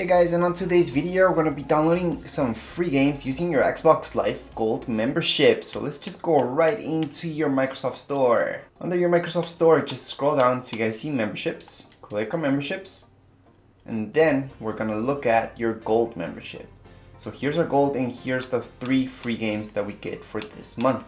Hey guys, and on today's video we're going to be downloading some free games using your Xbox Live Gold membership. So let's just go right into your Microsoft Store. Under your Microsoft Store, just scroll down to you guys see memberships, click on memberships, and then we're going to look at your Gold membership. So here's our Gold and here's the 3 free games that we get for this month.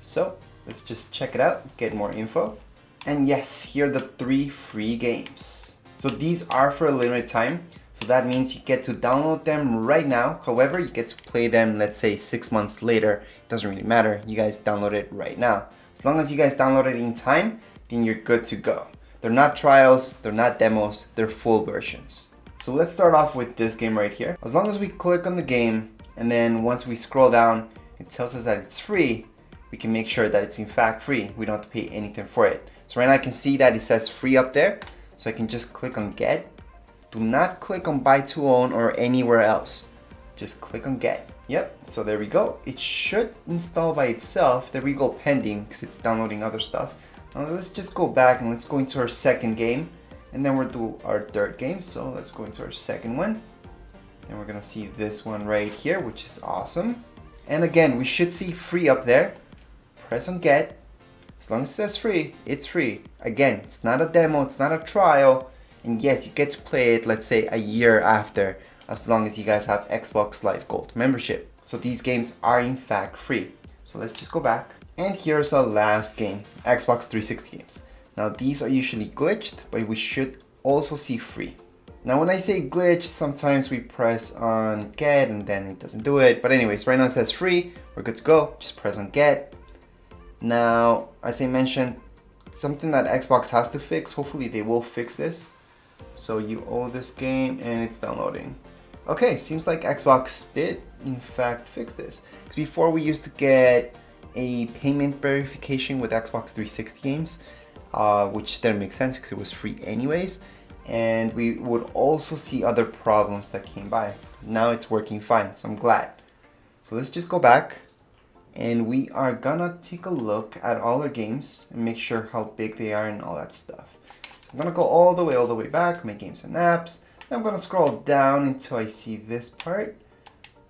So let's just check it out, get more info. And yes, here are the 3 free games. So these are for a limited time. So that means you get to download them right now. However, you get to play them, let's say 6 months later. It doesn't really matter. You guys download it right now. As long as you guys download it in time, then you're good to go. They're not trials, they're not demos, they're full versions. So let's start off with this game right here. As long as we click on the game, and then once we scroll down, it tells us that it's free. We can make sure that it's in fact free. We don't have to pay anything for it. So right now I can see that it says free up there. So I can just click on get. Do not click on buy to own or anywhere else. Just click on get. Yep, so there we go. It should install by itself. There we go, pending, because it's downloading other stuff. Now let's just go back and let's go into our second game. And then we'll do our third game. So let's go into our second one. And we're gonna see this one right here, which is awesome. And again, we should see free up there. Press on get. As long as it says free, it's free. Again, it's not a demo, it's not a trial. And yes, you get to play it, let's say, a year after, as long as you guys have Xbox Live Gold membership. So these games are in fact free. So let's just go back. And here's our last game, Xbox 360 games. Now these are usually glitched, but we should also see free. Now when I say glitched, sometimes we press on get and then it doesn't do it. But anyways, right now it says free, we're good to go. Just press on get. Now, as I mentioned, something that Xbox has to fix, hopefully they will fix this. So you own this game and it's downloading. Okay, seems like Xbox did in fact fix this. Because before we used to get a payment verification with Xbox 360 games, which didn't make sense because it was free anyways. And we would also see other problems that came by. Now it's working fine, so I'm glad. So let's just go back. And we are gonna take a look at all our games and make sure how big they are and all that stuff. So I'm gonna go all the way back, my games and apps. Then I'm gonna scroll down until I see this part.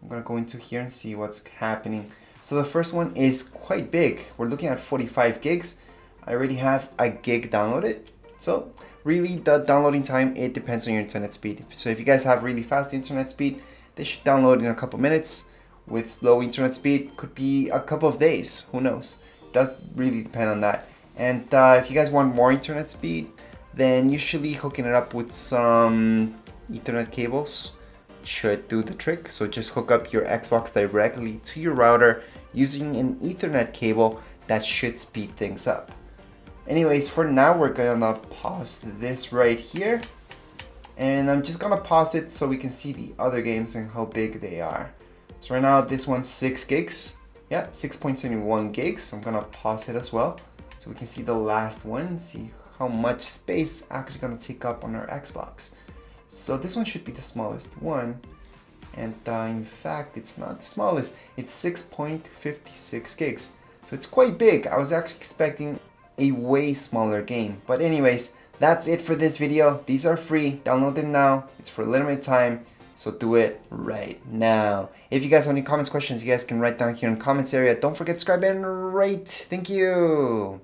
I'm gonna go into here and see what's happening. So the first one is quite big. We're looking at 45 gigs. I already have a gig downloaded. So really the downloading time, it depends on your internet speed. So if you guys have really fast internet speed, they should download in a couple minutes. With slow internet speed, could be a couple of days, who knows. It does really depend on that. And if you guys want more internet speed, then usually hooking it up with some Ethernet cables should do the trick. So just hook up your Xbox directly to your router using an Ethernet cable. That should speed things up. Anyways, for now we're gonna pause this right here. And I'm just gonna pause it so we can see the other games and how big they are. So right now this one's 6 gigs. Yeah, 6.71 gigs. I'm gonna pause it as well so we can see the last one and see how much space actually gonna take up on our Xbox. So this one should be the smallest one. And in fact, it's not the smallest. It's 6.56 gigs. So it's quite big. I was actually expecting a way smaller game. But anyways, that's it for this video. These are free. Download them now. It's for a limited time. So do it right now. If you guys have any comments, questions, you guys can write down here in the comments area. Don't forget to subscribe and rate. Thank you.